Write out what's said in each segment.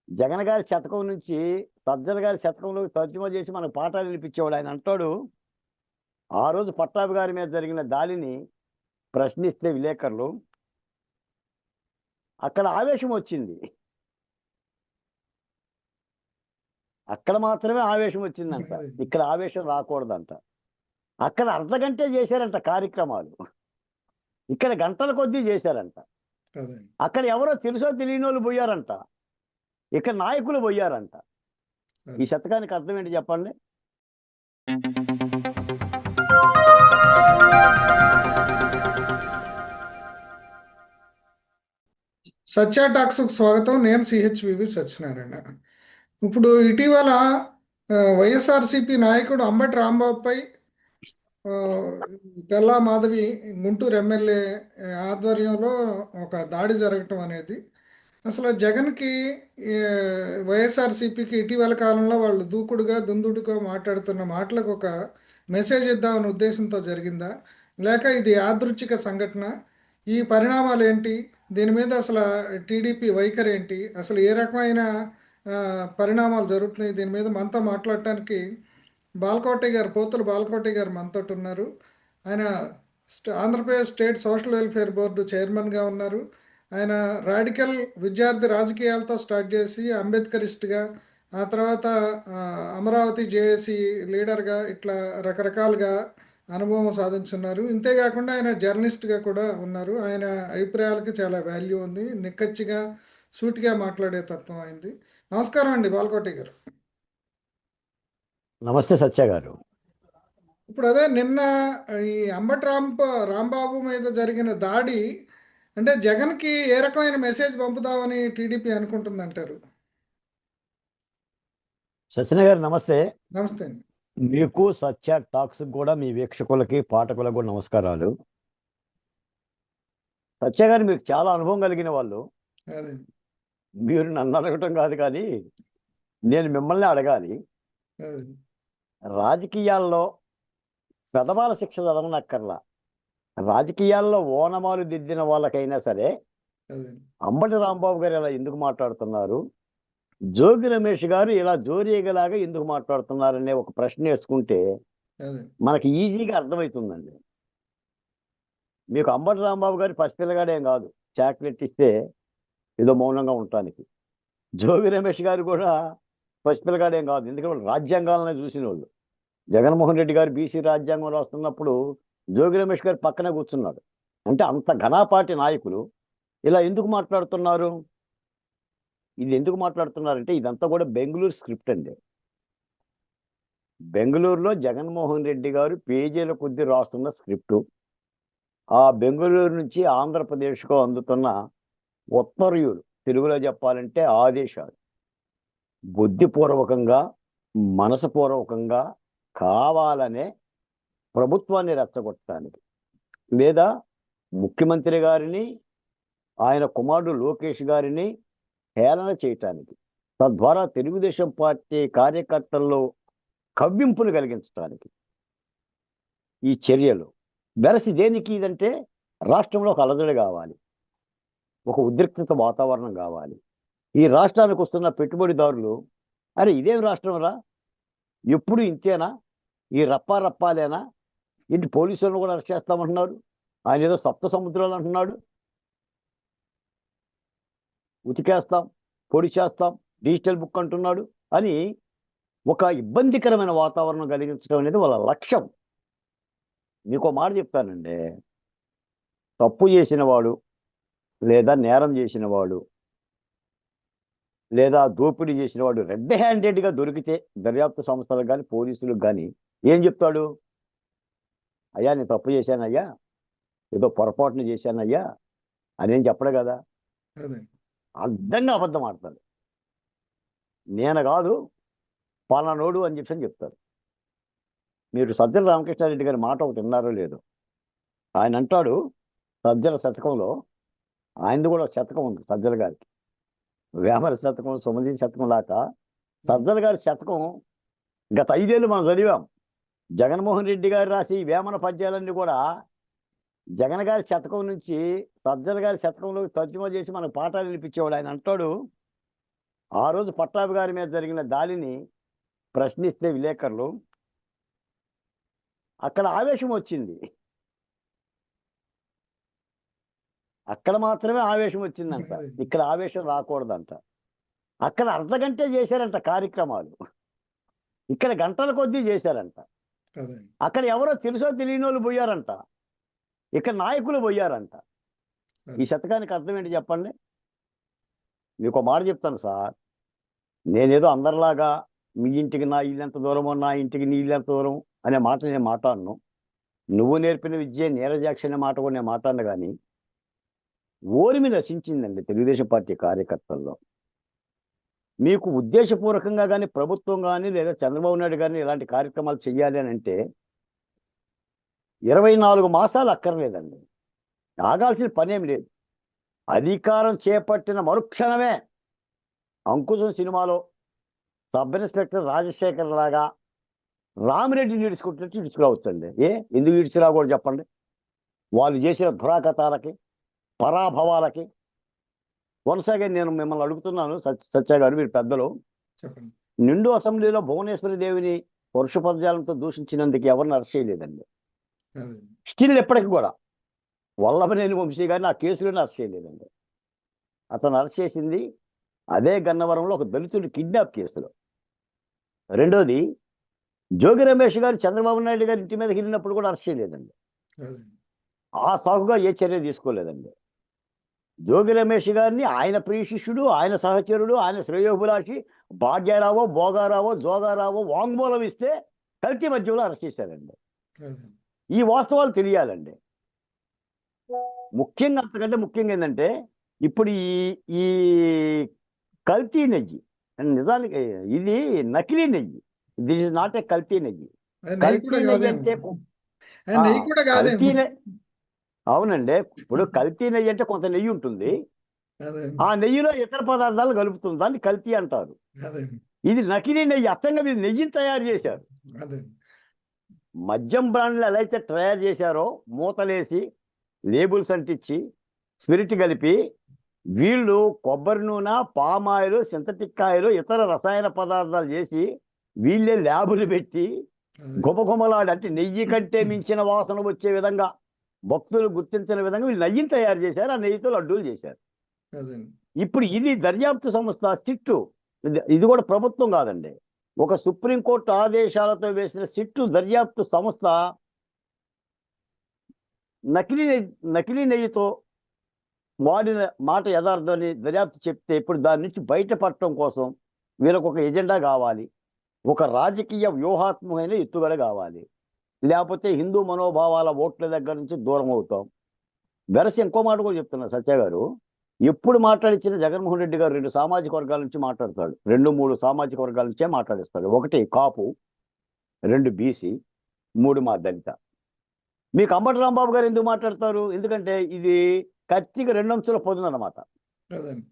జగన్ గారి శతకం నుంచి సజ్జల గారి శతకంలో తర్జుమా చేసి మనకు పాఠాలు వినిపించేవాడు. ఆయన అంటాడు, ఆ రోజు పట్టాభి గారి మీద జరిగిన దాడిని ప్రశ్నిస్తే విలేకరులు, అక్కడ ఆవేశం వచ్చింది. అక్కడ మాత్రమే ఆవేశం వచ్చిందంట, ఇక్కడ ఆవేశం రాకూడదంట. అక్కడ అర్ధగంటే చేశారంట కార్యక్రమాలు, ఇక్కడ గంటల కొద్దీ చేశారంట. అక్కడ ఎవరో తెలుసో తెలియని వాళ్ళు పోయారంట, ఇక్కడ నాయకులు పోయారంట. ఈ శతకానికి అర్థం ఏంటి చెప్పండి? సత్య టాక్స్కు స్వాగతం. నేను సిహెచ్వివి సత్యనారాయణ. ఇప్పుడు ఇటీవల వైఎస్ఆర్సిపి నాయకుడు అంబటి రాంబాబుపై గల్లా మాధవి గుంటూరు ఎమ్మెల్యే ఆధ్వర్యంలో ఒక దాడి జరగటం అనేది అసలు జగన్కి వైఎస్ఆర్సిపికి ఇటీవల కాలంలో వాళ్ళు దూకుడుగా దుందుడుగా మాట్లాడుతున్న మాటలకు ఒక మెసేజ్ ఇద్దామనే ఉద్దేశంతో జరిగిందా, లేక ఇది యాదృచ్ఛిక సంఘటన? ఈ పరిణామాలు ఏంటి? దీని మీద అసలు టీడీపీ వైఖరి ఏంటి? అసలు ఏ రకమైన పరిణామాలు జరుగుతున్నాయి? దీని మీద మనతో మాట్లాడటానికి బాలకోటి గారు, పోతుల బాలకోటి గారు మనతో ఉన్నారు. ఆయన Andhra Pradesh state social welfare board చైర్మన్గా ఉన్నారు. ఆయన రాడికల్ విద్యార్థి రాజకీయాలతో స్టార్ట్ చేసి అంబేద్కరిస్ట్గా, ఆ తర్వాత అమరావతి జేఏసీ లీడర్గా, ఇట్లా రకరకాలుగా అనుభవం సాధించున్నారు. ఇంతేకాకుండా ఆయన జర్నలిస్ట్గా కూడా ఉన్నారు. ఆయన అభిప్రాయాలకి చాలా వాల్యూ ఉంది. నిక్కచ్చిగా సూటిగా మాట్లాడే తత్వం అయింది. నమస్కారం అండి బాలకోటి గారు. నమస్తే సత్య గారు. ఇప్పుడు అదే నిన్న ఈ అంబటి రాంబాబు మీద జరిగిన దాడి అంటే జగన్కి ఏ రకమైన మెసేజ్ పంపుదామని టీడీపీ అనుకుంటుందంటారు? సత్యన గారు నమస్తే. నమస్తే అండి. మీకు సత్య టాక్స్ కూడా, మీ వీక్షకులకి పాఠకులకు కూడా నమస్కారాలు. సత్య గారు మీకు చాలా అనుభవం కలిగిన వాళ్ళు. మీరు నన్ను అడగటం కాదు, కానీ నేను మిమ్మల్ని అడగాలి. రాజకీయాల్లో పెదవాల శిక్ష చదవనక్కర్లా, రాజకీయాల్లో ఓనమాలు దిద్దిన వాళ్ళకైనా సరే అంబటి రాంబాబు గారు ఇలా ఎందుకు మాట్లాడుతున్నారు, జోగి రమేష్ గారు ఇలా జోరీగలాగా ఎందుకు మాట్లాడుతున్నారనే ఒక ప్రశ్న వేసుకుంటే మనకి ఈజీగా అర్థమవుతుందండి. మీకు అంబటి రాంబాబు గారి పసిపిల్లగాడేం కాదు, చాక్లెట్ ఇస్తే ఏదో మౌనంగా ఉండటానికి. జోగి రమేష్ గారు కూడా పసిపిల్లగాడేం కాదు, ఎందుకంటే రాజ్యాంగాలనే చూసిన వాళ్ళు. జగన్మోహన్ రెడ్డి గారు బీసీ రాజ్యాంగం రాస్తున్నప్పుడు జోగి రమేష్ గారు పక్కనే కూర్చున్నాడు. అంటే అంత ఘనాపాటి నాయకులు ఇలా ఎందుకు మాట్లాడుతున్నారు? ఇది ఎందుకు మాట్లాడుతున్నారంటే ఇదంతా కూడా బెంగళూరు స్క్రిప్ట్ అండి. బెంగళూరులో జగన్మోహన్ రెడ్డి గారు పేజీల కొద్ది రాస్తున్న స్క్రిప్టు, ఆ బెంగళూరు నుంచి ఆంధ్రప్రదేశ్కు అందుతున్న ఉత్తర్వులు, తెలుగులో చెప్పాలంటే ఆదేశాలు, బుద్ధిపూర్వకంగా మనసుపూర్వకంగా కావాలనే ప్రభుత్వాన్ని రెచ్చగొట్టడానికి, లేదా ముఖ్యమంత్రి గారిని, ఆయన కుమారుడు లోకేష్ గారిని హేళన చేయటానికి, తద్వారా తెలుగుదేశం పార్టీ కార్యకర్తల్లో కవ్వింపులు కలిగించడానికి ఈ చర్యలు. వెరసి దేనికి ఇదంటే రాష్ట్రంలో ఒక అలజడి కావాలి, ఒక ఉద్రిక్తత వాతావరణం కావాలి. ఈ రాష్ట్రానికి వస్తున్న పెట్టుబడిదారులు, అరే ఇదేం రాష్ట్రం రా, ఎప్పుడు ఇంతేనా, ఈ రప్పాలేనా, ఇంటి పోలీసులను కూడా అరెస్ట్ చేస్తామంటున్నారు, ఆయన ఏదో సప్త సముద్రాలు అంటున్నాడు, ఉతికేస్తాం, పొడి చేస్తాం, డిజిటల్ బుక్ అంటున్నాడు అని ఒక ఇబ్బందికరమైన వాతావరణం కలిగించడం అనేది వాళ్ళ లక్ష్యం. మీకు మాట చెప్తానండి, తప్పు చేసిన వాడు, లేదా నేరం చేసిన వాడు, లేదా దోపిడీ చేసిన వాడు రెడ్ హ్యాండెడ్గా దొరికితే దర్యాప్తు సంస్థలకు కానీ పోలీసులకు కానీ ఏం చెప్తాడు? అయ్యా నేను తప్పు చేశానయ్యా, ఏదో పొరపాటును చేశానయ్యా అని చెప్పడు కదా, అడ్డంగా అబద్ధం ఆడతాడు. నేను కాదు పలానోడు అని చెప్తారు. మీరు సజ్జల రామకృష్ణారెడ్డి గారి మాట ఒకటి విన్నారో లేదో, ఆయన అంటాడు సజ్జల శతకంలో, ఆయనది కూడా శతకం ఉంది సజ్జల గారికి, వేమల శతకం, సుమతి శతకం లాగా సజ్జల గారి శతకం గత 5 ఏళ్ళు మనం చదివాం. జగన్మోహన్ రెడ్డి గారు రాసి వేమన పద్యాలన్నీ కూడా జగన్ గారి శతకం నుంచి సజ్జల గారి శతకంలో తర్జుమా చేసి మనకు పాఠాలు వినిపించేవాడు. ఆయన అంటాడు, ఆ రోజు పట్టాభి గారి మీద జరిగిన దాడిని ప్రశ్నిస్తే విలేకరులు, అక్కడ ఆవేశం వచ్చింది. అక్కడ మాత్రమే ఆవేశం వచ్చిందంట, ఇక్కడ ఆవేశం రాకూడదంట. అక్కడ అర్ధగంటే చేశారంట కార్యక్రమాలు, ఇక్కడ గంటల కొద్దీ చేశారంట. అక్కడ ఎవరో తెలుసో తెలియని వాళ్ళు పోయారంట, ఇక్కడ నాయకులు పోయారంట. ఈ శతకానికి అర్థం ఏంటి చెప్పండి? మీకు మాట చెప్తాను సార్, నేనేదో అందరిలాగా మీ ఇంటికి నా ఇల్లు ఎంత దూరమో నా ఇంటికి నీ ఇల్లు ఎంత దూరం అనే మాట నేను మాట్లాడను. నువ్వు నేర్పిన విద్య నీరజాక్షి అనే మాట కూడా నేను మాట్లాడను. కానీ ఓరిమి నశించిందండి తెలుగుదేశం పార్టీ కార్యకర్తల్లో. మీకు ఉద్దేశపూర్వకంగా కానీ ప్రభుత్వం కానీ లేదా చంద్రబాబు నాయుడు కానీ ఇలాంటి కార్యక్రమాలు చెయ్యాలి అని అంటే 24 మాసాలు అక్కర్లేదండి, ఆగాల్సిన పనేం లేదు. అధికారం చేపట్టిన మరుక్షణమే అంకుశం సినిమాలో సబ్ ఇన్స్పెక్టర్ రాజశేఖర్ లాగా రామిరెడ్డిని ఈడ్చుకుంటున్నట్టు ఈడ్చుకురావచ్చండి. ఎందుకు ఈడ్చుకురాకూడదు చెప్పండి? వాళ్ళు చేసిన దురాగతాలకి, పరాభవాలకి. వన్స్ అగైన్ నేను మిమ్మల్ని అడుగుతున్నాను, సత్య గారు, మీరు పెద్దలు, చెప్పండి. నిండు అసెంబ్లీలో భువనేశ్వరి దేవిని పరుష పదజాలంతో దూషించినందుకు ఎవరిని అరెస్ట్ చేయలేదండి. స్టిల్ ఎప్పటికి కూడా వల్లభనేని వంశీ గారిని ఆ కేసులోనే అరెస్ట్ చేయలేదండి. అతను అరెస్ట్ చేసింది అదే గన్నవరంలో ఒక దళితుడి కిడ్నాప్ కేసులో. రెండోది, జోగి రమేష్ గారు చంద్రబాబు నాయుడు గారి ఇంటి మీదకి వెళ్ళినప్పుడు కూడా అరెస్ట్ చేయలేదండి. ఆ సాగుగా ఏ చర్య తీసుకోలేదండి. జోగి రమేష్ గారిని ఆయన ప్రియ శిష్యుడు, ఆయన సహచరుడు, ఆయన శ్రేయోభిలాషి భాగ్యారావో, భోగారావో, జోగారావో వాంగ్మూలం ఇస్తే కల్తీ మధ్యలో అరెస్ట్ చేశారండి. ఈ వాస్తవాలు తెలియాలండి. ముఖ్యంగా, అంతకంటే ముఖ్యంగా ఏంటంటే, ఇప్పుడు ఈ కల్తీ నెయ్యి నిజానికి ఇది నకిలీ నెయ్యి. దిస్ ఇస్ నాట్ ఏ కల్తీ నెయ్యి. కల్తీ నెయ్యి అంటే కల్తీ అవునండి. ఇప్పుడు కల్తీ నెయ్యి అంటే కొంత నెయ్యి ఉంటుంది, ఆ నెయ్యిలో ఇతర పదార్థాలు కలుపుతుంది, దాన్ని కల్తీ అంటారు. ఇది నకిలీ నెయ్యి, అచ్చంగా మీరు నెయ్యిని తయారు చేశారు. మద్యం బ్రాండ్లు ఎలా అయితే తయారు చేశారో, మూతలేసి లేబుల్స్ అంటించి స్పిరిట్ కలిపి, వీళ్ళు కొబ్బరి నూనె, పామాయిల్, సింథటిక్ ఆయిల్, ఇతర రసాయన పదార్థాలు చేసి వీళ్ళే ల్యాబులు పెట్టి గుమగుమలాడి, అంటే నెయ్యి కంటే మించిన వాసన వచ్చే విధంగా, భక్తులు గుర్తించిన విధంగా వీళ్ళు నెయ్యిని తయారు చేశారు. ఆ నెయ్యితో లడ్డూలు చేశారు. ఇప్పుడు ఇది దర్యాప్తు సంస్థ సిట్టు, ఇది కూడా ప్రభుత్వం కాదండి, ఒక సుప్రీంకోర్టు ఆదేశాలతో వేసిన సిట్టు దర్యాప్తు సంస్థ నకిలీ నెయ్యితో వాడిన మాట యథార్థాన్ని దర్యాప్తు చెప్తే, ఇప్పుడు దాని నుంచి బయటపడటం కోసం వీళ్ళకు ఒక ఎజెండా కావాలి, ఒక రాజకీయ వ్యూహాత్మకమైన ఎత్తుగడ కావాలి. లేకపోతే హిందూ మనోభావాల ఓట్ల దగ్గర నుంచి దూరం అవుతాం. వెరసి ఇంకో మాట కూడా చెప్తున్నా సత్య గారు, ఎప్పుడు మాట్లాడించిన జగన్మోహన్ రెడ్డి గారు 2 సామాజిక వర్గాల నుంచి మాట్లాడతాడు, 2-3 సామాజిక వర్గాల నుంచే మాట్లాడిస్తాడు. 1 కాపు, 2 బీసీ, 3 మా దళిత. మీకు అంబటి రాంబాబు గారు ఎందుకు మాట్లాడతారు? ఎందుకంటే ఇది కత్తికి 2 అంచుల పొందనమాట.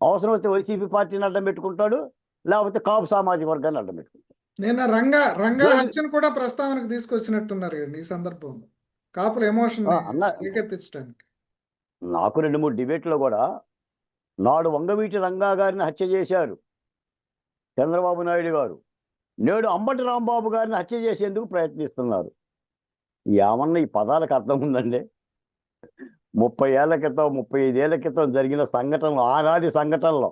అవసరం వస్తే వైసీపీ పార్టీని అడ్డం పెట్టుకుంటాడు, లేకపోతే కాపు సామాజిక వర్గాన్ని అడ్డం పెట్టుకుంటాడు. నేను రంగా హత్యను కూడా ప్రస్తావనకు తీసుకొచ్చినట్టున్నారు ఈ సందర్భంలో, కాపుల ఎమోషన్ రేకెత్తించడానికి. నాకు 2-3 డిబేట్లో కూడా నాడు వంగవీటి రంగా గారిని హత్య చేశారు చంద్రబాబు నాయుడు గారు, నేడు అంబటి రాంబాబు గారిని హత్య చేసేందుకు ప్రయత్నిస్తున్నారు. ఏమన్నా ఈ పదాలకు అర్థం ఉందండి? 30 ఏళ్ల క్రితం, 35 ఏళ్ల క్రితం జరిగిన సంఘటనలు, ఆనాటి సంఘటనలో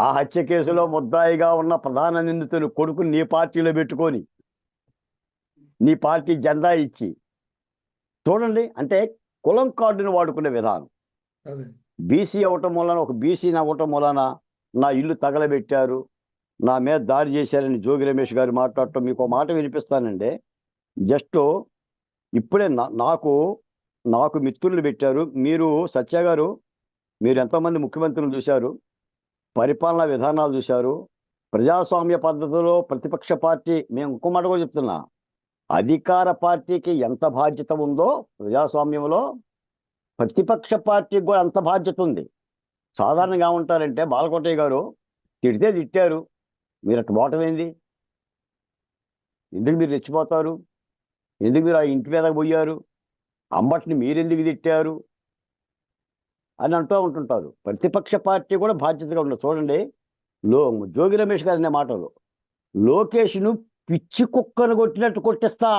ఆ హత్య కేసులో ముద్దాయిగా ఉన్న ప్రధాన నిందితులు కొడుకుని నీ పార్టీలో పెట్టుకొని నీ పార్టీ జెండా ఇచ్చి చూడండి. అంటే కులం కార్డును వాడుకునే విధానం. బీసీ అవటం వలన, ఒక బీసీని అవ్వటం వలన నా ఇల్లు తగలబెట్టారు, నా మీద దాడి చేశారని జోగి రమేష్ గారు మాట్లాడటం. మీకు మాట వినిపిస్తానండి. జస్ట్ ఇప్పుడే నాకు మిత్రులు పెట్టారు. మీరు సత్య గారు, మీరు ఎంతోమంది ముఖ్యమంత్రులు చూశారు, పరిపాలనా విధానాలు చూశారు, ప్రజాస్వామ్య పద్ధతిలో ప్రతిపక్ష పార్టీ, మేము ఇంకో మాట కూడా చెప్తున్నా, అధికార పార్టీకి ఎంత బాధ్యత ఉందో ప్రజాస్వామ్యంలో ప్రతిపక్ష పార్టీకి కూడా అంత బాధ్యత ఉంది. సాధారణంగా ఉంటారంటే, బాలకోటయ్య గారు తిడితే తిట్టారు, మీరు అటు పోవటమేంది? ఎందుకు మీరు రెచ్చిపోతారు? ఎందుకు మీరు ఆ ఇంటి మీదకి పోయారు? అంబటిని మీరెందుకు తిట్టారు అని అంటూ ఉంటుంటారు. ప్రతిపక్ష పార్టీ కూడా బాధ్యతగా ఉండదు. చూడండి, లో జోగి రమేష్ గారి అనే మాటలు, లోకేష్ను పిచ్చి కుక్కను కొట్టినట్టు కొట్టిస్తా,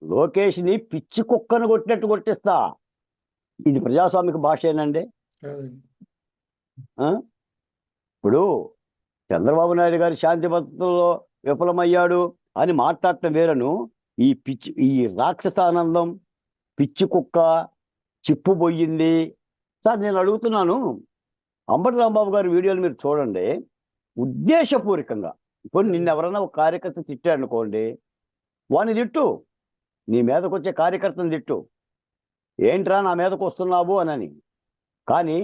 లోకేష్ని పిచ్చి కుక్కను కొట్టినట్టు కొట్టిస్తా. ఇది ప్రజాస్వామిక భాషేనండి? ఇప్పుడు చంద్రబాబు నాయుడు గారి శాంతి భద్రతలో విఫలమయ్యాడు అని మాట్లాడటం వేరను, ఈ రాక్షసానందం, పిచ్చి కుక్క, చిప్పు పోయింది. సార్ నేను అడుగుతున్నాను, అంబటి రాంబాబు గారి వీడియోలు మీరు చూడండి, ఉద్దేశపూర్వకంగా. ఇప్పుడు నిన్నెవరన్నా ఒక కార్యకర్త తిట్టాడు అనుకోండి, వాడిని తిట్టు, నీ మీదకు వచ్చే కార్యకర్తను తిట్టు, ఏంట్రా నా మీదకు వస్తున్నావు అనని. కానీ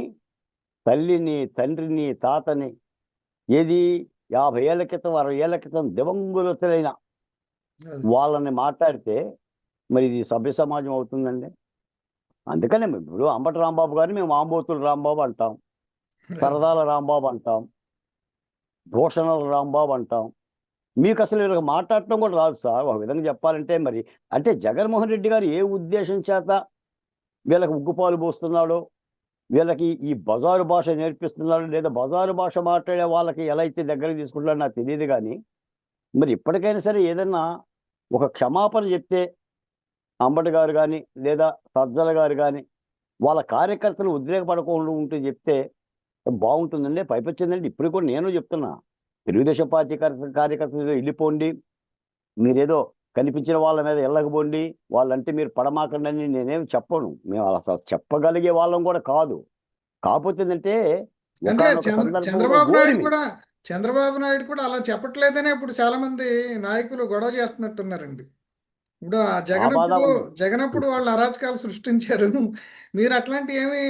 తల్లిని, తండ్రిని, తాతని, ఏది 50 ఏళ్ల క్రితం 60 ఏళ్ల క్రితం దివంగులైన వాళ్ళని మాట్లాడితే మరి ఇది సభ్య సమాజం అవుతుందండి? అందుకనే ఇప్పుడు అంబటి రాంబాబు గారిని మేము ఆంబోతుల రాంబాబు అంటాం, సరదాల రాంబాబు అంటాం, భూషణల రాంబాబు అంటాం. మీకు అసలు వీళ్ళకి మాట్లాడటం కూడా రాదు సార్. ఒక విధంగా చెప్పాలంటే మరి అంటే జగన్మోహన్ రెడ్డి గారు ఏ ఉద్దేశం చేత వీళ్ళకి ఉగ్గుపాలు పోస్తున్నాడో, వీళ్ళకి ఈ బజారు భాష నేర్పిస్తున్నాడు, లేదా బజారు భాష మాట్లాడే వాళ్ళకి ఎలా అయితే దగ్గరికి తీసుకుంటాడో నాకు తెలియదు. కానీ మరి ఇప్పటికైనా సరే ఏదన్నా ఒక క్షమాపణ చెప్తే అంబటి గారు కానీ లేదా సజ్జల గారు కానీ వాళ్ళ కార్యకర్తలు ఉద్రేకపడకుండా ఉంటే చెప్తే బాగుంటుందండి. పైపొచ్చిందండి ఇప్పుడు కూడా నేను చెప్తున్నా, తెలుగుదేశం పార్టీ కార్యకర్తలు వెళ్ళిపోండి, మీరేదో కనిపించిన వాళ్ళ మీద వెళ్ళకపోండి, వాళ్ళంటే మీరు పడమాకండి అని నేనేం చెప్పను. మేము అసలు చెప్పగలిగే వాళ్ళం కూడా కాదు. కాకపోతే ఏంటంటే అంటే చంద్రబాబు నాయుడు కూడా అలా చెప్పట్లేదనే ఇప్పుడు చాలా మంది నాయకులు గొడవ చేస్తున్నట్టున్నారండి. ఇప్పుడు ఆ జగనప్పుడు వాళ్ళు అరాచకాలు సృష్టించారు, మీరు అట్లాంటి ఏమి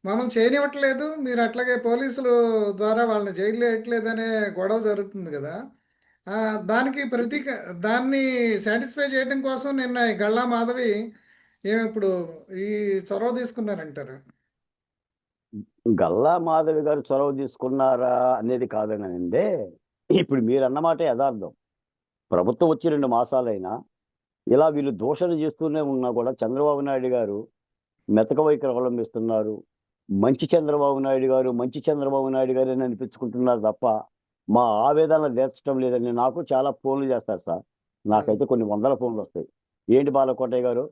మమ్మల్ని చేయనివ్వట్లేదు, మీరు అట్లాగే పోలీసుల ద్వారా వాళ్ళని జైలు వేయట్లేదనే గొడవ జరుగుతుంది కదా. దానికి దాన్ని సాటిస్ఫై చేయడం కోసం నిన్న ఈ గల్లా మాధవి ఇప్పుడు ఈ చొరవ తీసుకున్నారంటారు. గల్లా మాధవి గారు చొరవ తీసుకున్నారా అనేది కాదనండి. ఇప్పుడు మీరు అన్నమాట యథార్థం. ప్రభుత్వం వచ్చి 2 మాసాలైనా ఇలా వీళ్ళు దూషణ చేస్తూనే ఉన్నా కూడా చంద్రబాబు నాయుడు గారు మెతక వైఖరి అవలంబిస్తున్నారు. మంచి చంద్రబాబు నాయుడు గారు, మంచి చంద్రబాబు నాయుడు గారు అని అనిపించుకుంటున్నారు తప్ప మా ఆవేదన తీర్చడం లేదని. నాకు చాలా ఫోన్లు చేస్తారు సార్, నాకైతే కొన్ని వందల ఫోన్లు వస్తాయి. ఏంటి బాలకోటయ్య గారు,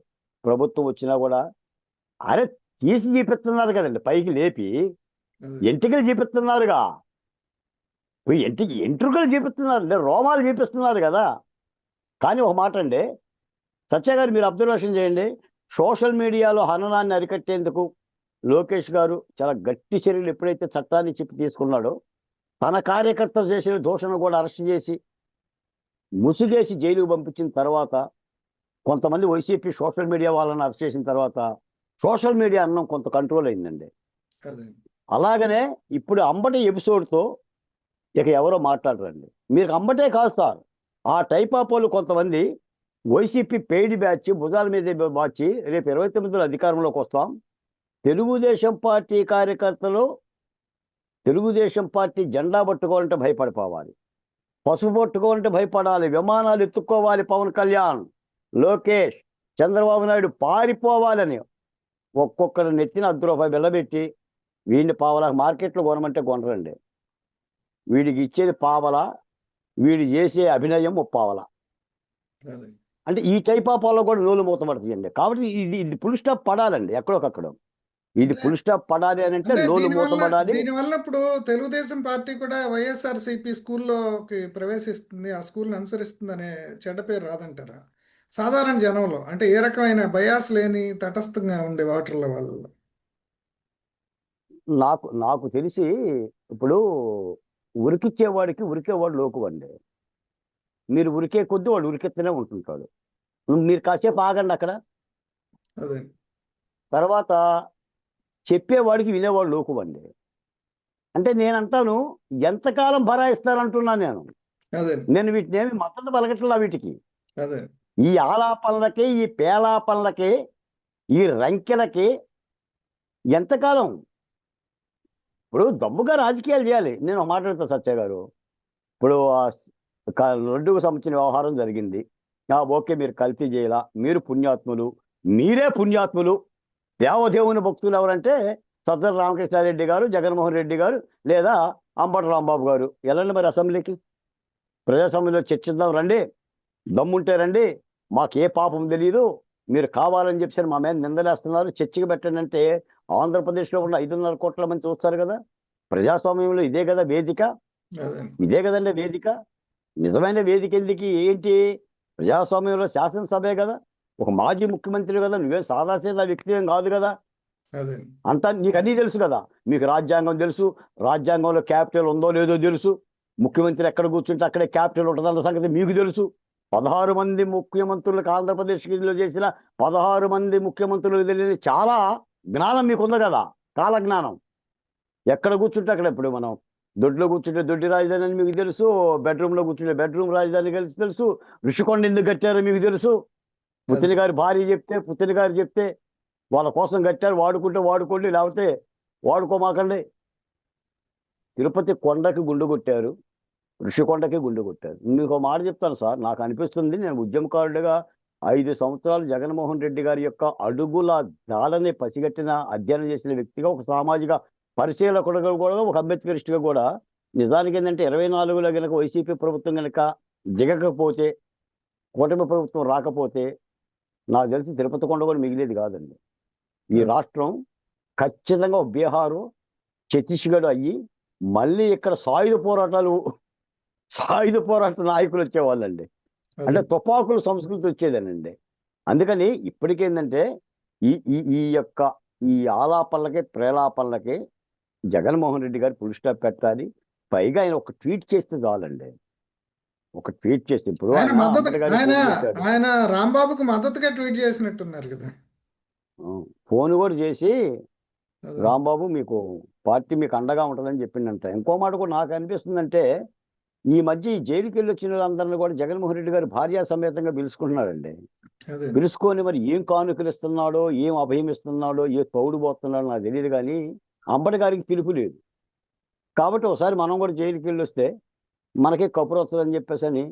ప్రభుత్వం వచ్చినా కూడా అరే తీసి చూపిస్తున్నారు కదండి, పైకి లేపి ఎంటికలు చూపిస్తున్నారుగా, ఎంట్రుకలు చూపిస్తున్నారు, రోమాలు చూపిస్తున్నారు కదా. కానీ ఒక మాట అండి సత్య గారు, మీరు అబ్జర్వేషన్ చేయండి, సోషల్ మీడియాలో హననాన్ని అరికట్టేందుకు లోకేష్ గారు చాలా గట్టి చర్యలు ఎప్పుడైతే చట్టాన్ని చెప్పి తీసుకున్నాడో, తన కార్యకర్తలు చేసిన దోషణ కూడా అరెస్ట్ చేసి ముసుగేసి జైలుకు పంపించిన తర్వాత, కొంతమంది వైసీపీ సోషల్ మీడియా వాళ్ళని అరెస్ట్ చేసిన తర్వాత సోషల్ మీడియా అన్నం కొంత కంట్రోల్ అయిందండి. అలాగనే ఇప్పుడు అంబటి ఎపిసోడ్తో ఇక ఎవరో మాట్లాడరండి. మీరు అంబటే కాదు సార్, ఆ టైప్ ఆఫ్ వాళ్ళు కొంతమంది వైసీపీ పెయిడ్ బ్యాచ్ భుజాల మీద మార్చి రేపు 29లో అధికారంలోకి వస్తాం, తెలుగుదేశం పార్టీ కార్యకర్తలు తెలుగుదేశం పార్టీ జెండా పట్టుకోవాలంటే భయపడిపోవాలి, పసుపు పట్టుకోవాలంటే భయపడాలి, విమానాలు ఎత్తుక్కోవాలి, పవన్ కళ్యాణ్, లోకేష్, చంద్రబాబు నాయుడు పారిపోవాలని ఒక్కొక్కరు నెత్తిన ₹10 బిల్లబెట్టి వీడిని పావలా మార్కెట్లో కొనమంటే కొనరండి. వీడికి ఇచ్చేది పావలా, వీడు చేసే అభినయం ముప్పావలా. అంటే ఈ టైప్ ఆఫ్ వాళ్ళు కూడా నోలు మూతపడుతుందండి. కాబట్టి ఇది ఫుల్ స్టాప్ పడాలండి ఎక్కడొకక్కడ. ఇది ఫుల్ స్టాప్ పడాలి అని అంటే నోలు మూతపడాలి. దీనివల్ల ఇప్పుడు తెలుగుదేశం పార్టీ కూడా వైఎస్ఆర్సీపీ స్కూల్లోకి ప్రవేశిస్తుంది, ఆ స్కూల్ని అనుసరిస్తుంది అనే చెడ్డ పేరు రాదంటారా సాధారణ జనంలో? అంటే ఏ రకమైన బయాస్ లేని తటస్థంగా ఉండే వాటర్ల వాళ్ళలో. నాకు తెలిసి ఇప్పుడు ఉరికిచ్చేవాడికి ఉరికేవాడు లోకువండి. మీరు ఉరికే కొద్దీ వాడు ఉరికెత్తనే ఉంటుంటాడు. మీరు కాసేపు ఆగండి అక్కడ, తర్వాత చెప్పేవాడికి వినేవాడు లోకువండి. అంటే నేను అంటాను, ఎంతకాలం భరాయిస్తారంటున్నాను నేను వీటిని ఏమి మద్దతు పలకట్లా. వీటికి ఈ ఆలాపనలకి, ఈ పేలాపనలకి, ఈ రంకెలకి ఎంతకాలం? ఇప్పుడు దమ్ముగా రాజకీయాలు చేయాలి. నేను మాట్లాడుతా సత్య గారు, ఇప్పుడు లడ్డుకు సంబంధించిన వ్యవహారం జరిగింది, ఓకే మీరు కల్తీ చేయాలా, మీరు పుణ్యాత్ములు, మీరే పుణ్యాత్ములు, దేవదేవుని భక్తులు ఎవరంటే సజ్జల రామకృష్ణారెడ్డి గారు, జగన్మోహన్ రెడ్డి గారు, లేదా అంబటి రాంబాబు గారు వెళ్ళండి మరి అసెంబ్లీకి. ప్రజాస్వామ్యంలో చర్చిద్దాం రండి, దమ్ముంటే రండి, మాకే పాపం తెలియదు, మీరు కావాలని చెప్పి మా మీద నిందలేస్తున్నారు, చర్చకి పెట్టండి అంటే ఆంధ్రప్రదేశ్లో ఉన్న 5.5 కోట్ల మంది చూస్తారు కదా. ప్రజాస్వామ్యంలో ఇదే కదా వేదిక, ఇదే కదండి వేదిక. నిజమైన వేదిక ఎందుకు ఏంటి? ప్రజాస్వామ్యంలో శాసనసభే కదా, ఒక మాజీ ముఖ్యమంత్రి కదా, నువ్వేం సాదాసీదా వ్యక్తి ఏం కాదు కదా. అంతా నీకు అన్నీ తెలుసు కదా, మీకు రాజ్యాంగం తెలుసు, రాజ్యాంగంలో క్యాపిటల్ ఉందో లేదో తెలుసు, ముఖ్యమంత్రి ఎక్కడ కూర్చుంటే అక్కడే క్యాపిటల్ ఉంటుందన్న సంగతి మీకు తెలుసు. 16 మంది ముఖ్యమంత్రులకు ఆంధ్రప్రదేశ్లో చేసిన 16 మంది ముఖ్యమంత్రులకు తెలియని చాలా జ్ఞానం మీకుంది కదా, కాలజ్ఞానం. ఎక్కడ కూర్చుంటే అక్కడ, ఇప్పుడు మనం దొడ్లో కూర్చుంటే దొడ్డి రాజధాని అని మీకు తెలుసు, బెడ్రూమ్లో కూర్చుంటే బెడ్రూమ్ రాజధాని తెలుసు, ఋషికొండ ఎందుకు కట్టారో మీకు తెలుసు. పుత్తిన గారి భార్య చెప్తే, పుత్తిన గారు చెప్తే వాళ్ళ కోసం కట్టారు, వాడుకుంటే వాడుకోండి, లేకపోతే వాడుకోమాకండి. తిరుపతి కొండకి గుండు కొట్టారు, ఋషికొండకి గుండు కొట్టారు. మీకు ఒక మాట చెప్తాను సార్, నాకు అనిపిస్తుంది, నేను ఉద్యమకారుడిగా 5 సంవత్సరాలు జగన్మోహన్ రెడ్డి గారి యొక్క అడుగుల దాడని పసిగట్టిన, అధ్యయనం చేసిన వ్యక్తిగా, ఒక సామాజిక పరిశీలకుడుగా కూడా, ఒక అంబేద్కరిస్టుగా కూడా, నిజానికి ఏంటంటే 24లో కనుక వైసీపీ ప్రభుత్వం కనుక దిగకపోతే, కూటమి ప్రభుత్వం రాకపోతే, నాకు తెలిసి తిరుపతి కొండ కూడా మిగిలేది కాదండి. ఈ రాష్ట్రం ఖచ్చితంగా బీహారు, ఛత్తీస్గఢ్ అయ్యి మళ్ళీ ఇక్కడ సాయుధ పోరాట నాయకులు వచ్చేవాళ్ళండి. అంటే తుపాకుల సంస్కృతి వచ్చేదేనండి. అందుకని ఇప్పటికేందంటే ఈ ఈ ఈ యొక్క ఈ ఆలాపనలకి ప్రేలాపనలకి జగన్మోహన్ రెడ్డి గారు ఫుల్ స్టాప్ పెట్టాలి. పైగా ఆయన ఒక ట్వీట్ చేస్తే చాలండి, ఒక ట్వీట్ చేస్తే. ఇప్పుడు ఆయన రాంబాబుకు మద్దతుగా ట్వీట్ చేసినట్టున్నారు కదా, ఫోన్ కూడా చేసి రాంబాబు మీకు పార్టీ మీకు అండగా ఉంటుందని చెప్పిండంట. ఇంకో మాట కూడా నాకు అనిపిస్తుందంటే, ఈ మధ్య ఈ జైలుకి వెళ్ళి వచ్చిన వాళ్ళందరినీ కూడా జగన్మోహన్ రెడ్డి గారు భార్యా సమేతంగా పిలుచుకుంటున్నారండి. పిలుచుకొని మరి ఏం కానుకలు ఇస్తున్నాడో, ఏం అభయం ఇస్తున్నాడో, ఏ తౌడు పోతున్నాడో నాకు తెలియదు, కానీ అంబటి గారికి పిలుపు లేదు. కాబట్టి ఒకసారి మనం కూడా జైలుకి వెళ్ళి వస్తే మనకే కబురు వస్తుందని చెప్పేసి అని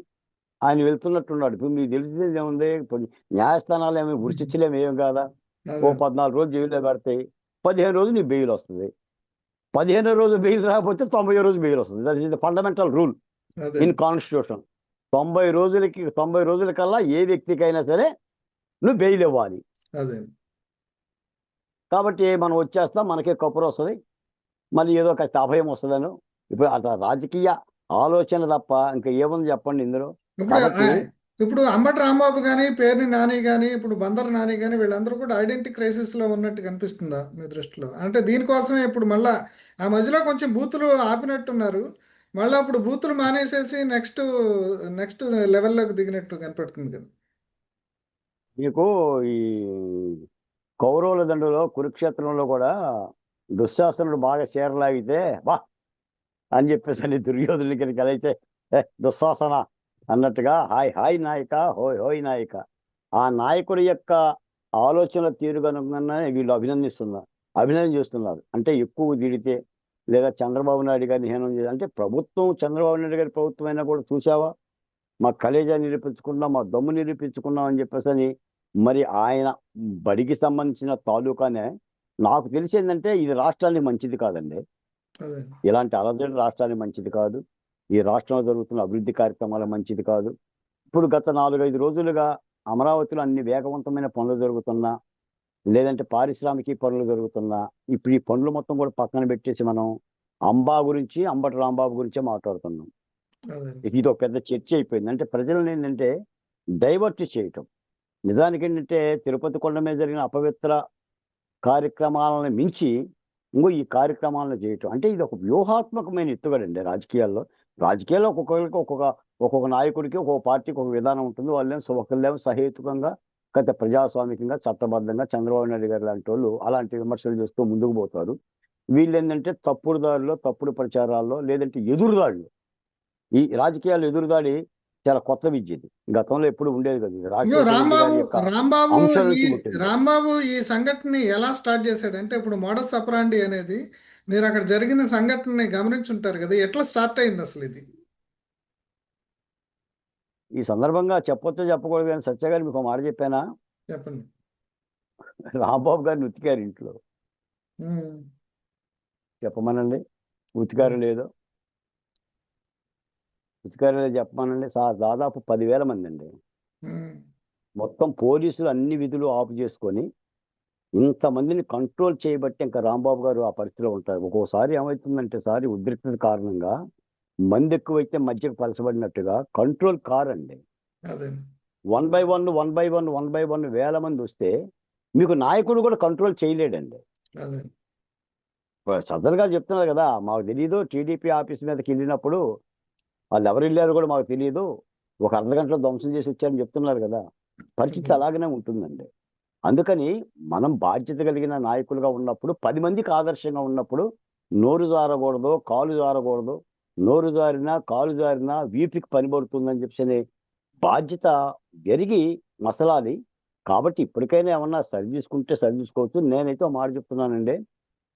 ఆయన వెళ్తున్నట్టున్నాడు. ఇప్పుడు మీకు తెలిసింది ఏముంది, ఇప్పుడు న్యాయస్థానాలు ఏమి ఉరిచిచ్చలేము ఏం కాదా, ఓ 14 రోజులు జైల్లో పెడతాయి, 15 రోజులు నీ బెయిల్ వస్తుంది. 15 రోజు బెయిల్ రాకపోతే 90 రోజు బెయిల్ వస్తుంది. That is the fundamental rule in constitution. 90 రోజులకల్లా ఏ వ్యక్తికైనా సరే నువ్వు బెయిల్ ఇవ్వాలి. కాబట్టి మనం వచ్చేస్తాం, మనకే కబురు వస్తుంది, మళ్ళీ ఏదో ఒక అభయం వస్తుందని. ఇప్పుడు అట్లా రాజకీయ ఆలోచన తప్ప ఇంకా ఏముంది చెప్పండి ఇందులో. ఇప్పుడు అంబటి రాంబాబు కానీ, పేర్ని నాని కానీ, ఇప్పుడు బందర్ నాని కానీ, వీళ్ళందరూ కూడా ఐడెంటిటీ క్రైసిస్ లో ఉన్నట్టు కనిపిస్తుందా మీ దృష్టిలో? అంటే దీనికోసమే ఇప్పుడు మళ్ళా ఆ మధ్యలో కొంచెం బూతులు ఆపినట్టున్నారు, మళ్ళీ అప్పుడు బూతులు మానేసేసి నెక్స్ట్ లెవెల్లోకి దిగినట్టు కనపడుతుంది కదా. మీకు ఈ కౌరవుల దండులో కురుక్షేత్రంలో కూడా దుశ్శాసనుడు బాగా చీరలాగితే బా అని చెప్పేసి దుర్యోధనుడికి అయితే దుశ్శాసన అన్నట్టుగా హాయ్ హాయ్ నాయక, హోయ్ హోయ్ నాయక. ఆ నాయకుడి యొక్క ఆలోచన తీరుగనుగానే వీళ్ళు అభినందన చేస్తున్నారు. అంటే ఎక్కువ దిడితే, లేదా చంద్రబాబు నాయుడు గారిని హీనం చేయాలి అంటే, ప్రభుత్వం చంద్రబాబు నాయుడు గారి ప్రభుత్వం అయినా కూడా చూసావా, మా కలేజా నిరూపించుకున్నాం, మా దమ్ము నిరూపించుకున్నాం అని చెప్పేసి అని, మరి ఆయన బడికి సంబంధించిన తాలూకానే. నాకు తెలిసి ఏంటంటే ఇది రాష్ట్రానికి మంచిది కాదండి, ఇలాంటి అలజడి రాష్ట్రానికి మంచిది కాదు, ఈ రాష్ట్రంలో జరుగుతున్న అభివృద్ధి కార్యక్రమాలు మంచిది కాదు. ఇప్పుడు గత 4-5 రోజులుగా అమరావతిలో అన్ని వేగవంతమైన పనులు జరుగుతున్నా, లేదంటే పారిశ్రామిక పనులు జరుగుతున్నా, ఇప్పుడు ఈ పనులు మొత్తం కూడా పక్కన పెట్టేసి మనం అంబటి రాంబాబు గురించే మాట్లాడుతున్నాం. ఇది ఒక పెద్ద చర్చ అయిపోయింది. అంటే ప్రజలను ఏంటంటే డైవర్ట్ చేయటం. నిజానికి ఏంటంటే తిరుపతి కొండ మీద జరిగిన అపవిత్ర కార్యక్రమాలను మించి ఈ కార్యక్రమాలను చేయటం అంటే ఇది ఒక వ్యూహాత్మకమైన ఎత్తుగడండి రాజకీయాల్లో. ఒక్కొక్కరికి ఒక్కొక్క నాయకుడికి, ఒక్కొక్క పార్టీకి ఒక విధానం ఉంటుంది. ఒకళ్ళేమో సహేతుకంగా, గత ప్రజాస్వామికంగా, చట్టబద్ధంగా చంద్రబాబు నాయుడు గారు లాంటి వాళ్ళు అలాంటి విమర్శలు చేస్తూ ముందుకు పోతారు. వీళ్ళు ఏంటంటే తప్పుడు దారిలో, తప్పుడు ప్రచారాల్లో, లేదంటే ఎదురుదాడులు. ఈ రాజకీయాలు ఎదురుదాడి చాలా కొత్త విద్య, ఇది గతంలో ఎప్పుడు ఉండేది కదా. రాంబాబు ఈ సంఘటనని ఎలా స్టార్ట్ చేశాడు అంటే, ఇప్పుడు మోడస్ ఆపరాండి అనేది మీరు అక్కడ జరిగిన సంఘటనని గమనించుంటారు కదా, ఎట్లా స్టార్ట్ అయింది అసలు ఇది? ఈ సందర్భంగా చెప్పకూడదు కానీ సత్య గారు మీకు మాట చెప్పానా? చెప్పండి. రాంబాబు గారిని ఉతికారు ఇంట్లో. చెప్పమనండి. ఉతికారు లేదో ఉతికారు లేదో చెప్పమనండి. దాదాపు 10,000 మంది అండి. ఉమ్, మొత్తం పోలీసులు అన్ని విధులు ఆఫ్ చేసుకొని ఇంతమందిని కంట్రోల్ చేయబట్టి ఇంకా రాంబాబు గారు ఆ పరిస్థితిలో ఉంటారు. ఒక్కోసారి ఏమవుతుందంటే సార్, ఈ ఉద్రిక్తత కారణంగా మంది ఎక్కువైతే మధ్యకు పలసబడినట్టుగా కంట్రోల్ కారండి. అదే one by one one by one one by one వేల మంది వస్తే మీకు నాయకుడు కూడా కంట్రోల్ చేయలేడండి. అదే సజ్జల గారు చెప్తున్నారు కదా, మాకు తెలియదు టీడీపీ ఆఫీస్ మీదకి వెళ్ళినప్పుడు వాళ్ళు ఎవరు వెళ్ళారో కూడా మాకు తెలియదు, ఒక అర్ధగంటలో ధ్వంసం చేసి వచ్చారని చెప్తున్నారు కదా. పరిస్థితి అదే అలాగనే ఉంటుందండి. అందుకని మనం బాధ్యత కలిగిన నాయకులుగా ఉన్నప్పుడు, 10 మందికి ఆదర్శంగా ఉన్నప్పుడు నోరు జారకూడదు, కాలు జారకూడదు. నోరు జారినా కాలు జారినా వీపుకి పని పడుతుందని చెప్పి బాధ్యత ఎరిగి మసలాలి. కాబట్టి ఇప్పటికైనా ఏమన్నా సరి తీసుకుంటే సరి చూసుకోవచ్చు. నేనైతే ఒక మాట చెప్తున్నానండి.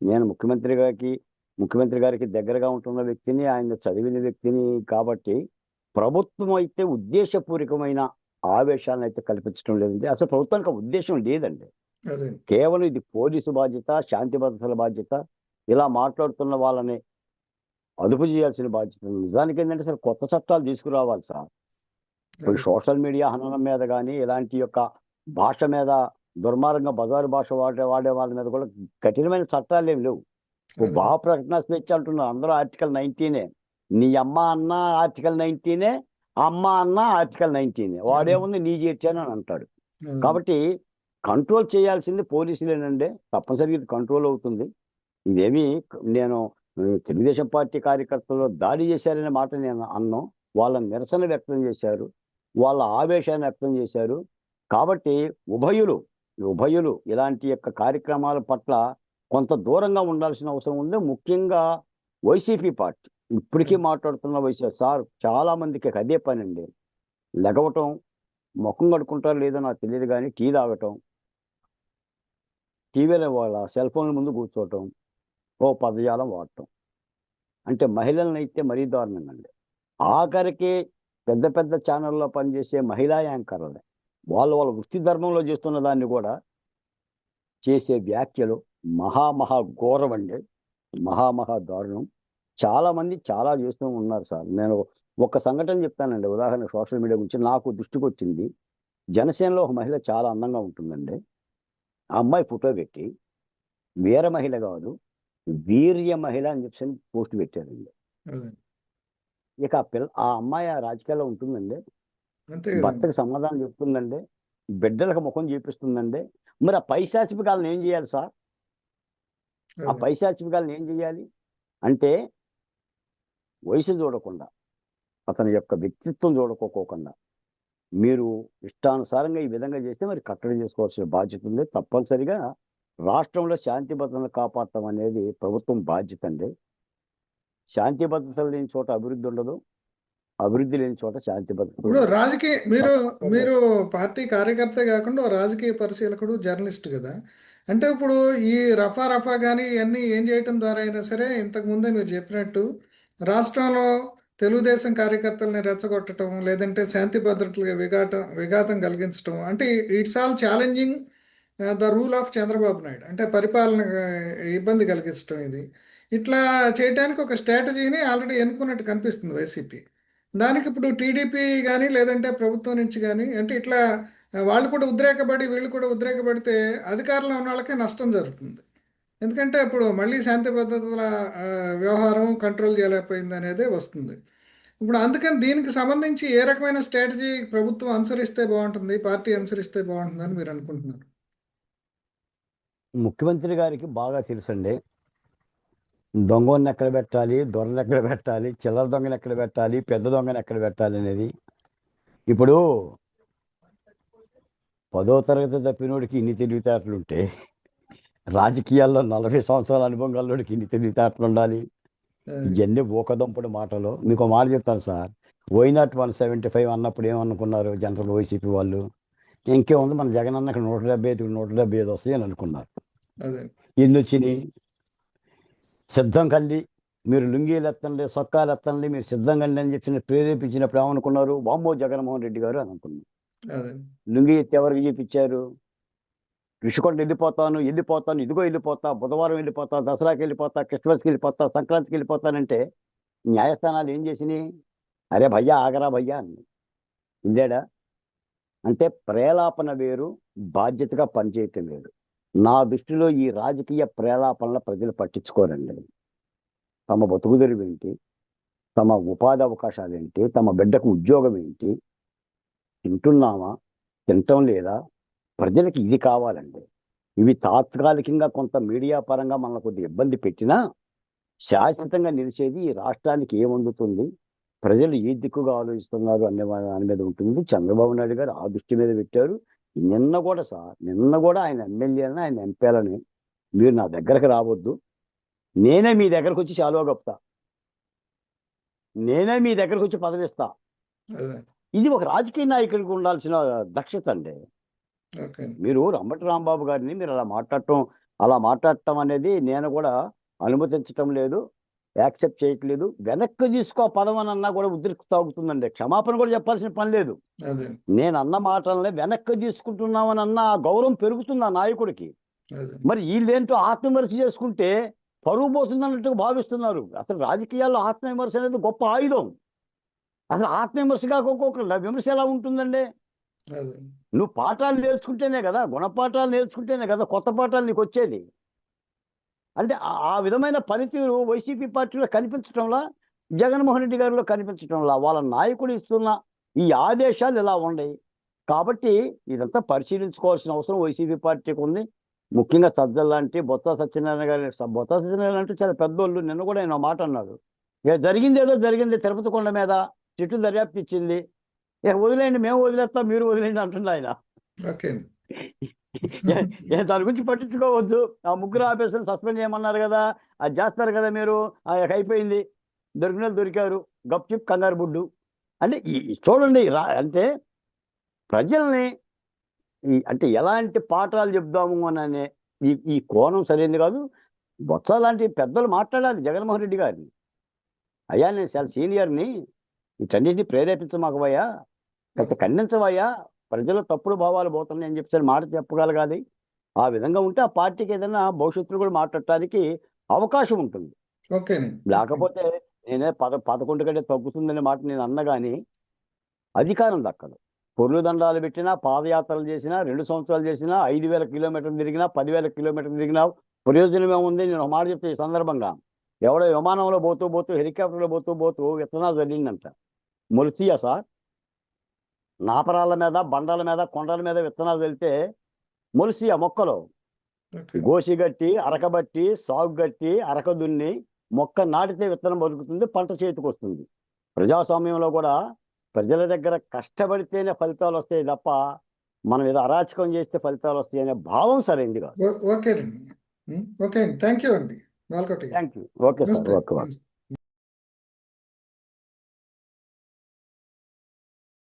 నేను ముఖ్యమంత్రి గారికి దగ్గరగా ఉంటున్న వ్యక్తిని, ఆయన చదివిన వ్యక్తిని కాబట్టి ప్రభుత్వం అయితే ఉద్దేశపూర్వకమైన ఆవేశాలను అయితే కల్పించడం లేదండి. అసలు ప్రభుత్వానికి ఆ ఉద్దేశం లేదండి. అదే కేవలం ఇది పోలీసు బాధ్యత, శాంతి భద్రతల బాధ్యత. ఇలా మాట్లాడుతున్న వాళ్ళని అదుపు చేయాల్సిన బాధ్యత. నిజానికి ఏంటంటే సార్, కొత్త చట్టాలు తీసుకురావాలి సార్. కొన్ని అదే సోషల్ మీడియా హననం మీద కానీ, ఇలాంటి యొక్క భాష మీద, దుర్మార్గంగా బజారు భాష వాడే వాళ్ళ మీద కూడా కఠినమైన చట్టాలు ఏమి లేవు. అదే భావ ప్రకటన స్వేచ్ఛ అంటున్నారు అందరూ. ఆర్టికల్ 19 నీ అమ్మ అన్న ఆర్టికల్ 19, అమ్మ అన్న ఆర్టికల్ 19. వాడేముంది నీ చేర్చాను అని అంటాడు. అదే కాబట్టి కంట్రోల్ చేయాల్సింది పోలీసులేనండి. తప్పనిసరిగా ఇది కంట్రోల్ అవుతుంది. ఇదేమి నేను తెలుగుదేశం పార్టీ కార్యకర్తలు దాడి చేశారనే మాట నేను అన్నాం. వాళ్ళ నిరసన వ్యక్తం చేశారు, వాళ్ళ ఆవేశాన్ని వ్యక్తం చేశారు. కాబట్టి ఉభయులు ఇలాంటి యొక్క కార్యక్రమాల పట్ల కొంత దూరంగా ఉండాల్సిన అవసరం ఉంది. ముఖ్యంగా వైసీపీ పార్టీ ఇప్పటికీ మాట్లాడుతున్న వైసీపీ సార్, చాలా మందికి అదే పని అండి. లెగవటం, ముఖం కడుక్కుంటారో లేదో నాకు తెలియదు కానీ టీ తాగటం, టీవీలో వాళ్ళ సెల్ ఫోన్ల ముందు కూర్చోవటం, ఓ పదజాలం వాడటం. అంటే మహిళలను అయితే మరీ దారుణంగా అండి. ఆఖరికి పెద్ద పెద్ద ఛానల్లో పనిచేసే మహిళా యాంకర్లే వాళ్ళ వృత్తి ధర్మంలో చేస్తున్న దాన్ని కూడా చేసే వ్యాఖ్యలు మహా ఘోరం అండి. మహా దారుణం. చాలా మంది చాలా చేస్తూ ఉన్నారు సార్. నేను ఒక సంఘటన చెప్తానండి. ఉదాహరణ సోషల్ మీడియా గురించి నాకు దృష్టికి వచ్చింది. జనసేనలో ఒక మహిళ చాలా అందంగా ఉంటుందండి. ఆ అమ్మాయి ఫోటో పెట్టి వీర మహిళ కాదు, వీర్య మహిళ అని చెప్పి పోస్ట్ పెట్టారండి. అదే ఇక ఆ అమ్మాయి ఆ రాజకీయాల్లో ఉంటుందండి. అంతే కదండి. భర్తకు సమాధానం చెప్తుందండి, బిడ్డలకు ముఖం చూపిస్తుందండి. మరి ఆ పైశాచికాలను ఏం చేయాలి సార్? ఆ అదే పైశాచికాలను ఏం చేయాలి అంటే, వయసు చూడకుండా, అతని యొక్క వ్యక్తిత్వం చూడకోకుండా మీరు ఇష్టానుసారంగా ఈ విధంగా చేస్తే మరి కట్టడి చేసుకోవాల్సిన బాధ్యత ఉంది. తప్పనిసరిగా రాష్ట్రంలో శాంతి భద్రతలు కాపాడటం అనేది ప్రభుత్వం బాధ్యత అండి. శాంతి భద్రతలు లేని చోట అభివృద్ధి ఉండదు, అభివృద్ధి లేని చోట శాంతి భద్రత ఇప్పుడు ఉండదు. రాజకీయ మీరు పార్టీ కార్యకర్త కాకుండా ఓ రాజకీయ పరిశీలకుడు, జర్నలిస్ట్ కదా. అంటే ఇప్పుడు ఈ రఫా కానీ ఇవన్నీ ఏం చేయటం ద్వారా అయినా సరే, ఇంతకు ముందే మీరు చెప్పినట్టు రాష్ట్రంలో తెలుగుదేశం కార్యకర్తల్ని రెచ్చగొట్టడం, లేదంటే శాంతి భద్రతలకు విఘాతం కలిగించడం, అంటే it's all challenging the rule of Chandrababu Naidu. అంటే పరిపాలన ఇబ్బంది కలిగించడం ఇది. ఇట్లా చేయడానికి ఒక స్ట్రాటజీని ఆల్రెడీ ఎన్నుకున్నట్టు కనిపిస్తుంది వైసీపీ. దానికి ఇప్పుడు టీడీపీ కానీ లేదంటే ప్రభుత్వం నుంచి కానీ అంటే ఇట్లా వాళ్ళు కూడా ఉద్రేకపడి వీళ్ళు కూడా ఉద్రేకపడితే అధికారంలో ఉన్న వాళ్ళకే నష్టం జరుగుతుంది. ఎందుకంటే ఇప్పుడు మళ్ళీ శాంతి భద్రతల ఆ, వ్యవహారం కంట్రోల్ చేయలేకపోయింది అనేదే వస్తుంది. ఇప్పుడు అందుకని దీనికి సంబంధించి ఏ రకమైన స్ట్రాటజీ ప్రభుత్వం అనుసరిస్తే బాగుంటుంది, పార్టీ అనుసరిస్తే బాగుంటుందని మీరు అనుకుంటున్నారు? ముఖ్యమంత్రి గారికి బాగా తెలుసండి. దొంగని ఎక్కడ పెట్టాలి, దొరని ఎక్కడ పెట్టాలి, చిల్లర దొంగని ఎక్కడ పెట్టాలి, పెద్ద దొంగని ఎక్కడ పెట్టాలి అనేది. ఇప్పుడు 10వ తరగతి తప్పినోడికి ఇన్ని తెలివితేటలుంటే, రాజకీయాల్లో 40 సంవత్సరాల అనుభవం గల్లోడికి ఇన్ని తెలివితేటలు ఉండాలి. ఆ, ఇవన్నీ ఊకదంపుడు మాటలు. మీకు మాట చెప్తాను సార్. వైనాట్ 175 అన్నప్పుడు ఏమనుకున్నారు జనరల్ వైసీపీ వాళ్ళు? ఇంకేముంది, మన జగన్ అన్నకి 175 వస్తాయి అని అనుకున్నారు. అదే ఎన్ని వచ్చినాయి? సిద్ధం కండి, మీరు లుంగీలు ఎత్తండి, సొక్కాలు ఎత్తండి, మీరు సిద్ధం కండి అని చెప్పి ప్రేరేపించినప్పుడు ఏమనుకున్నారు? వామ్మో జగన్మోహన్ రెడ్డి గారు అని అనుకున్నారు. అదే లుంగీ ఎత్తి ఎవరికి చూపించారు? ఋషికొండ వెళ్ళిపోతాను, ఇదిగో వెళ్ళిపోతా, బుధవారం వెళ్ళిపోతా, దసరాకి వెళ్ళిపోతా, క్రిస్మస్కి వెళ్ళిపోతా, సంక్రాంతికి వెళ్ళిపోతానంటే న్యాయస్థానాలు ఏం చేసినాయి? అరే భయ్యా ఆగరా భయ్యా అని ఇందేడా. అంటే ప్రేలాపన వేరు, బాధ్యతగా పనిచేయటం వేరు. నా దృష్టిలో ఈ రాజకీయ ప్రేలాపనల ప్రజలు పట్టించుకోరండి. తమ బతుకుదెరువు ఏంటి, తమ ఉపాధి అవకాశాలు ఏంటి, తమ బిడ్డకు ఉద్యోగం ఏంటి, తింటున్నామా, తింటం లేదా, ప్రజలకి ఇది కావాలండి. ఇవి తాత్కాలికంగా కొంత మీడియా పరంగా మనకు కొద్ది ఇబ్బంది పెట్టినా శాశ్వతంగా నిలిచేది ఈ రాష్ట్రానికి ఏమందుతుంది, ప్రజలు ఏ దిక్కుగా ఆలోచిస్తున్నారు అనే దాని మీద ఉంటుంది. చంద్రబాబు నాయుడు గారు ఆ దృష్టి మీద పెట్టారు. నిన్న కూడా ఆయన ఎమ్మెల్యేలని, ఆయన ఎంపీలని మీరు నా దగ్గరకు రావద్దు, నేనే మీ దగ్గరకు వచ్చి శాలువా కప్పుతా, నేనే మీ దగ్గరకు వచ్చి పదవిస్తా. ఇది ఒక రాజకీయ నాయకుడికి ఉండాల్సిన దక్షత అండి. మీరు రంబటి రాంబాబు గారిని మీరు అలా మాట్లాడటం అనేది నేను కూడా అనుమతించటం లేదు, యాక్సెప్ట్ చేయట్లేదు. వెనక్కి తీసుకో పదం అన్నా కూడా ఉద్రిక్త తాగుతుందండి. క్షమాపణ కూడా చెప్పాల్సిన పని లేదు. నేను అన్న మాటలనే వెనక్కి తీసుకుంటున్నామని అన్న ఆ గౌరవం పెరుగుతుంది ఆ నాయకుడికి. మరి వీళ్ళేంటో ఆత్మవిమర్శ చేసుకుంటే పరువు పోతుంది అన్నట్టుగా భావిస్తున్నారు. అసలు రాజకీయాల్లో ఆత్మవిమర్శ అనేది గొప్ప ఆయుధం. అసలు ఆత్మవిమర్శగా ఒక్కొక్క విమర్శ ఎలా ఉంటుందండి? నువ్వు పాఠాలు నేర్చుకుంటేనే కదా, గుణపాఠాలు నేర్చుకుంటేనే కదా కొత్త పాఠాలు నీకు వచ్చేది. అంటే ఆ విధమైన పనితీరు వైసీపీ పార్టీలో కనిపించడంలా, జగన్మోహన్ రెడ్డి గారిలో కనిపించడంలా, వాళ్ళ నాయకుడు ఇస్తున్న ఈ ఆదేశాలు ఇలా ఉన్నాయి. కాబట్టి ఇదంతా పరిశీలించుకోవాల్సిన అవసరం వైసీపీ పార్టీకి ఉంది. ముఖ్యంగా సజ్జల లాంటి బొత్స సత్యనారాయణ అంటే చాలా పెద్దోళ్ళు. నిన్న కూడా ఆయన మాట అన్నాడు, ఇక జరిగింది ఏదో జరిగింది, తిరుపతి కొండ మీద చెట్టు దర్యాప్తు ఇచ్చింది, ఇక వదిలేయండి, మేము వదిలేస్తాం, మీరు వదిలేయండి అంటున్నా ఆయన. దాని గురించి పట్టించుకోవద్దు. ఆ ముగ్గురు ఆఫీసర్లు సస్పెండ్ చేయమన్నారు కదా, అది చేస్తారు కదా మీరు, అయిపోయింది, దొరికిన దొరికారు, గప్ చిప్ కంగారు బుడ్డు. అంటే చూడండి, అంటే ప్రజల్ని అంటే ఎలాంటి పాఠాలు చెప్దాము అనే ఈ కోణం సరైనది కాదు. బొత్స లాంటి పెద్దలు మాట్లాడాలి జగన్మోహన్ రెడ్డి గారిని, అయ్యా నేను చాలా సీనియర్ని, వీటన్నింటినీ ప్రేరేపించమాకవయ్యా, కొంత ఖండించవయ్యా, ప్రజలు తప్పుడు భావాలు పోతున్నాయి అని చెప్పి మాట చెప్పగలగాలి. ఆ విధంగా ఉంటే ఆ పార్టీకి ఏదైనా భవిష్యత్తులో కూడా మాట్లాడటానికి అవకాశం ఉంటుంది. లేకపోతే నేనే 11 కంటే తగ్గుతుందనే మాట నేను అన్న కానీ అధికారం దక్కదు. పొర్లు దండాలు పెట్టినా, పాదయాత్రలు చేసినా, 2 సంవత్సరాలు చేసినా, 5,000 కిలోమీటర్లు తిరిగినా, 10,000 కిలోమీటర్లు తిరిగినా ప్రయోజనం ఏముంది? నేను ఒక మాట చెప్తే ఈ సందర్భంగా, ఎవడో విమానంలో పోతూ హెలికాప్టర్లో పోతూ విత్తనాలు చల్లిందంట. మొలిసియా సార్, నాపరాల మీద, బండల మీద, కొండల మీద విత్తనాలు వెళ్తే మొలిసియా మొక్కలు గోసిగట్టి, అరకబట్టి, సాగుగట్టి, అరక దున్ని మొక్క నాటితే విత్తనం బతుకుతుంది, పంట చేతికి వస్తుంది. ప్రజాస్వామ్యంలో కూడా ప్రజల దగ్గర కష్టపడితేనే ఫలితాలు వస్తాయి తప్ప మనం ఏదో అరాచకం చేస్తే ఫలితాలు వస్తాయి అనే భావం సరైనది కాదు. ఓకే థ్యాంక్ యూ అండి. Thank you. Okay sir. Okay.